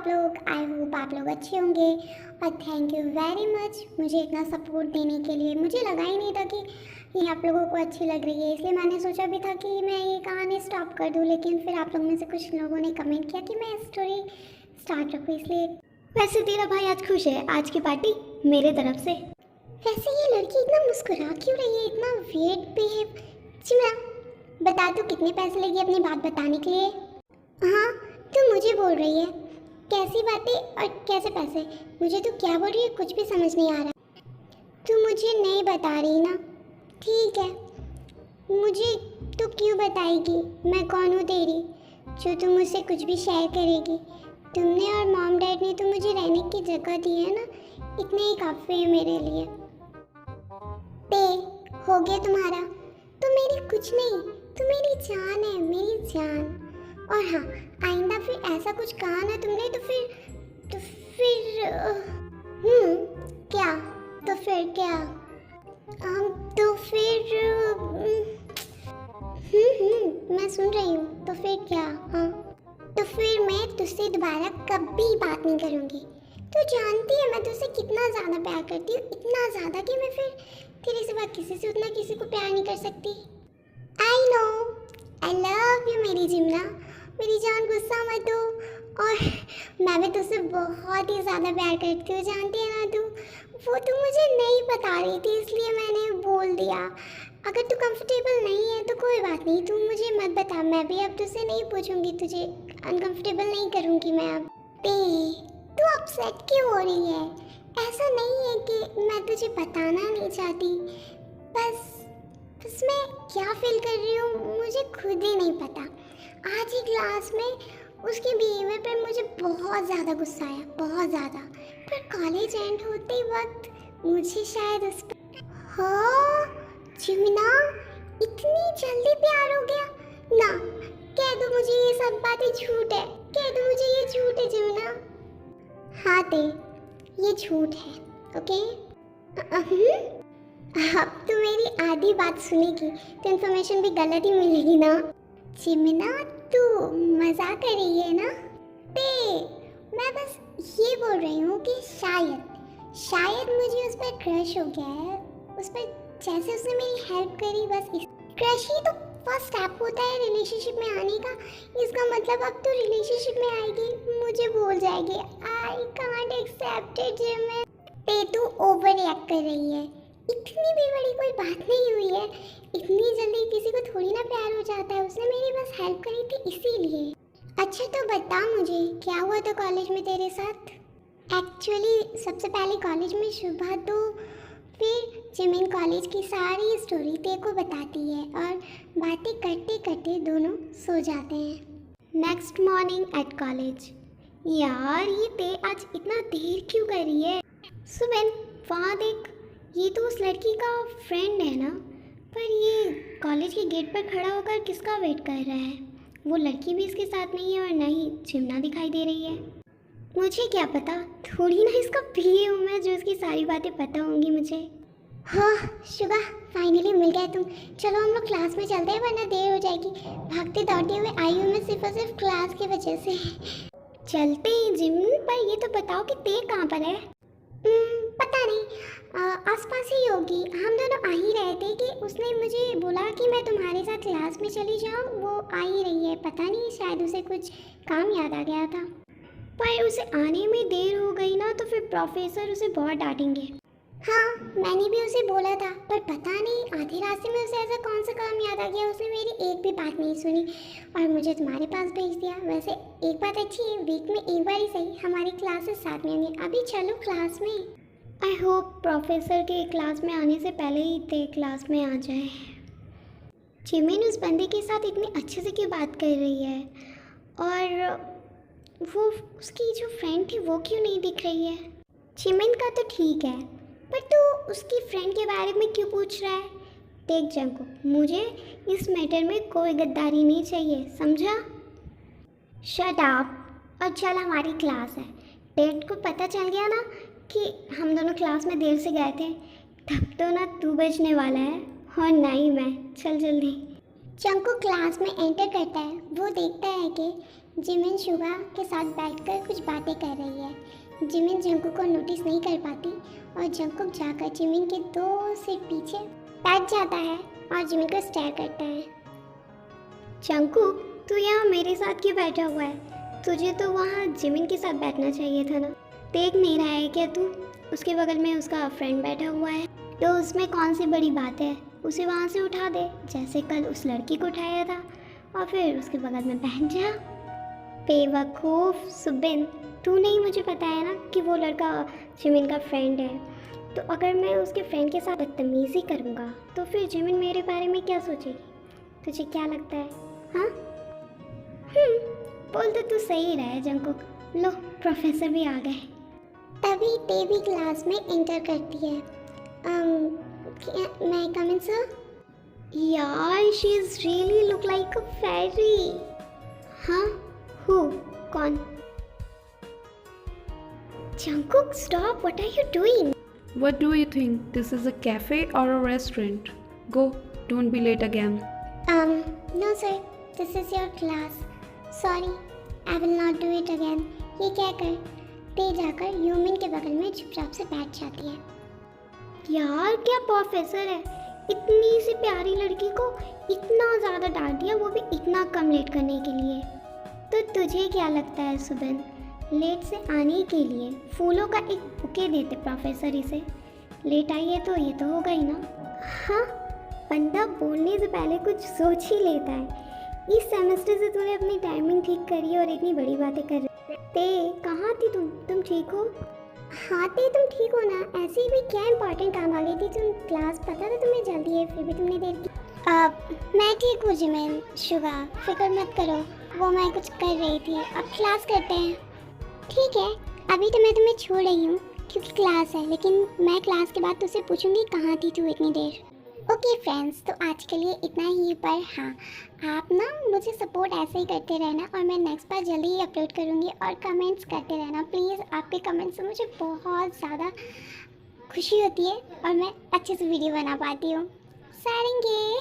आप लोग? I hope आप लोग अच्छे होंगे और थैंक यू वेरी मच मुझे इतना सपोर्ट देने के लिए। मुझे लगा ही नहीं था कि ये आप लोगों को अच्छी लग रही है, इसलिए मैंने सोचा भी था कि मैं ये कहानी स्टॉप कर दूँ, लेकिन फिर आप लोग में से कुछ लोगों ने कमेंट किया कि मैं स्टोरी स्टार्ट रखूँ, इसलिए। वैसे तेरा भाई आज खुश है, आज की पार्टी मेरे तरफ से। वैसे ये लड़की इतना मुस्कुरा क्यों रही है, इतना वियर्ड बिहेव। चिमरा बता तू कितने पैसे लेगी अपनी बात बताने के लिए? हाँ तू मुझे बोल रही है कैसी बातें और कैसे पैसे? मुझे तू क्या बोल रही है कुछ भी समझ नहीं आ रहा। तू मुझे नहीं बता रही ना? ठीक है, मुझे तू क्यों बताएगी? मैं कौन हूँ तेरी जो तू मुझसे कुछ भी शेयर करेगी? तुमने और मॉम डैड ने तो मुझे रहने की जगह दी है ना, इतने ही काफ़ी है मेरे लिए। पे हो गया तुम्हारा? तुम मेरी कुछ नहीं, तुम मेरी जान है, मेरी जान। और हाँ, आइंदा फिर ऐसा कुछ कहा ना तुमने तो फिर क्या? तो फिर क्या? तो फिर मैं सुन रही हूँ। तो फिर क्या? हाँ तो फिर मैं तुझसे दोबारा कभी बात नहीं करूँगी। तू जानती है मैं तुझसे कितना ज़्यादा प्यार करती हूँ, इतना ज़्यादा कि मैं फिर तेरे सिवा किसी से उतना किसी को प्यार नहीं कर सकती। I know, I love you मेरी जिमना, मेरी जान, गुस्सा मत हो। और मैं भी तुझसे बहुत ही ज़्यादा प्यार करती हूँ, जानती है ना तू। वो तू मुझे नहीं बता रही थी इसलिए मैंने बोल दिया। अगर तू कंफर्टेबल नहीं है तो कोई बात नहीं, तू मुझे मत बता, मैं भी अब तुझसे नहीं पूछूंगी, तुझे अनकंफर्टेबल नहीं करूँगी मैं अब। तू अपसेट क्यों हो रही है? ऐसा नहीं है कि मैं तुझे बताना नहीं चाहती, बस मैं क्या फील कर रही हूँ मुझे खुद ही नहीं पता। आज ही क्लास में उसके बिहेवियर पर मुझे बहुत ज़्यादा गुस्सा आया, बहुत ज़्यादा। पर कॉलेज एंड होते ही वक्त मुझे शायद उस पर जिमिना इतनी जल्दी प्यार हो गया ना। कह दो मुझे ये सब बातें झूठ है, कह दो मुझे ये झूठ है जिमिना। हाँ ते ये झूठ है, ओके? अब तो मेरी आधी बात सुनेगी तो इन्फॉर्मेशन भी गलत ही मिलेगी ना। जिमिना तू मजाक कर रही है ना? मैं बस ये बोल रही हूँ कि शायद मुझे उस पर क्रश हो गया है, उस पर जैसे उसने मेरी हेल्प करी, बस इस क्रश ही तो फर्स्ट स्टेप होता है रिलेशनशिप में आने का। इसका मतलब अब तो रिलेशनशिप में आएगी मुझे भूल जाएगी। I can't accept it Jimin. तू ओवर रिएक्ट कर रही है, इतनी भी बड़ी कोई बात नहीं हुई है, इतनी जल्दी किसी को थोड़ी ना प्यार हो जाता है। उसने मेरी बस हेल्प करी थी इसीलिए। अच्छा तो बता मुझे क्या हुआ था कॉलेज में तेरे साथ? एक्चुअली सबसे पहले कॉलेज में शुभा, तो फिर जिमिन कॉलेज की सारी स्टोरी तेरे को बताती है और बातें करते करते दोनों सो जाते हैं। Next morning at college. यार ये ते आज इतना देर क्यों कर रही है? सुबह वहाँ देख, ये तो उस लड़की का फ्रेंड है ना, पर ये कॉलेज के गेट पर खड़ा होकर किसका वेट कर रहा है? वो लड़की भी इसके साथ नहीं है और ना ही जिमना दिखाई दे रही है। मुझे क्या पता, थोड़ी ना इसका पीए हूँ मैं जो इसकी सारी बातें पता होंगी मुझे। हाँ शुभा फाइनली मिल गए तुम। चलो हम लोग क्लास में चलते हैं वरना देर हो जाएगी। भागते दौड़ते हुए आई हूँ मैं सिर्फ और सिर्फ क्लास की वजह से। चलते हैं जिम, पर ये तो बताओ कि ते कहाँ पर है? पता नहीं, आसपास ही होगी। हम दोनों आ ही रहे थे कि उसने मुझे बोला कि मैं तुम्हारे साथ क्लास में चली जाऊँ, वो आ ही रही है। पता नहीं शायद उसे कुछ काम याद आ गया था, पर उसे आने में देर हो गई ना तो फिर प्रोफेसर उसे बहुत डांटेंगे। हाँ मैंने भी उसे बोला था, पर पता नहीं आधे रास्ते में उसे ऐसा कौन सा काम याद आ गया, उसने मेरी एक भी बात नहीं सुनी और मुझे तुम्हारे पास भेज दिया। वैसे एक बात अच्छी है, वीक में एक बार ही सही हमारी क्लासेस साथ में होंगी। अभी चलो क्लास में। आई होप प्रोफेसर के क्लास में आने से पहले ही ते क्लास में आ जाए। जिमिन उस बंदे के साथ इतने अच्छे से क्यों बात कर रही है, और वो उसकी जो फ्रेंड थी वो क्यों नहीं दिख रही है? जिमिन का तो ठीक है, पर तू उसकी फ्रेंड के बारे में क्यों पूछ रहा है? देख जंको, मुझे इस मैटर में कोई गद्दारी नहीं चाहिए, समझा? शट अप और चल, हमारी क्लास है। डेट को पता चल गया ना कि हम दोनों क्लास में देर से गए थे, तब तो ना तू बचने वाला है और ना ही मैं। चल जल्दी। चंकू क्लास में एंटर करता है, वो देखता है कि जिमिन शुगा के साथ बैठकर कुछ बातें कर रही है। जिमिन जंकुक को नोटिस नहीं कर पाती और जंकुक जाकर जिमिन के 2 सीट पीछे बैठ जाता है और जिमिन को स्टेयर करता है। जंकुक, तू यहाँ मेरे साथ क्यों बैठा हुआ है? तुझे तो वहाँ जिमिन के साथ बैठना चाहिए था ना। देख नहीं रहा है क्या तू? उसके बगल में उसका फ्रेंड बैठा हुआ है, तो उसमें कौन सी बड़ी बात है? उसे वहाँ से उठा दे, जैसे कल उस लड़की को उठाया था, और फिर उसके बगल में बैठ जा। बेवकूफ़ सुबिन, तू नहीं मुझे बताया ना कि वो लड़का जिमिन का फ्रेंड है। तो अगर मैं उसके फ्रेंड के साथ बदतमीज़ी करूँगा तो फिर जिमिन मेरे बारे में क्या सोचेगी? तुझे क्या लगता है? हाँ, बोल तो तू सही रहा है जंकुक। लो, प्रोफेसर भी आ गए। तभी टेबी क्लास में एंटर करती है। मैं कम इन सर? यार, she is really look like a fairy. हाँ, हु? कौन? Jungkook, stop, what are you doing? What do you think? This is a cafe or a restaurant? Go, don't be late again. No sir, this is your class. Sorry, I will not do it again. ये क्या कर? ते जाकर यूमिन के बगल में चुपचाप से बैठ जाती है। यार, क्या प्रोफेसर है, इतनी सी प्यारी लड़की को इतना ज़्यादा डांट दिया, वो भी इतना कम लेट करने के लिए। तो तुझे क्या लगता है सुबन, लेट से आने के लिए फूलों का एक बुके देते प्रोफेसर इसे? लेट आई है तो ये तो होगा ही ना। हाँ, बंदा बोलने से पहले कुछ सोच ही लेता है। इस सेमेस्टर से तूने अपनी टाइमिंग ठीक करी और इतनी बड़ी बातें कर रही। ते कहाँ थी तुम ठीक हो? हाँ ते, तुम ठीक हो ना? ऐसे ही भी क्या इंपॉर्टेंट काम आ गई थी? तुम क्लास, पता था तुम्हें जल्दी है, फिर भी तुमने देर की। मैं ठीक हूँ जिमिन शुगा, फिक्र मत करो, वो मैं कुछ कर रही थी। अब क्लास करते हैं। ठीक है, अभी तो मैं तुम्हें छोड़ रही हूँ क्योंकि क्लास है, लेकिन मैं क्लास के बाद तुझसे पूछूंगी कहाँ थी तू इतनी देर। ओके फ्रेंड्स, तो आज के लिए इतना ही, पर हाँ, आप ना मुझे सपोर्ट ऐसे ही करते रहना और मैं नेक्स्ट बार जल्दी ही अपलोड करूँगी। और कमेंट्स करते रहना प्लीज़, आपके कमेंट्स से मुझे बहुत ज़्यादा खुशी होती है और मैं अच्छे से वीडियो बना पाती हूँ। सारेंगे।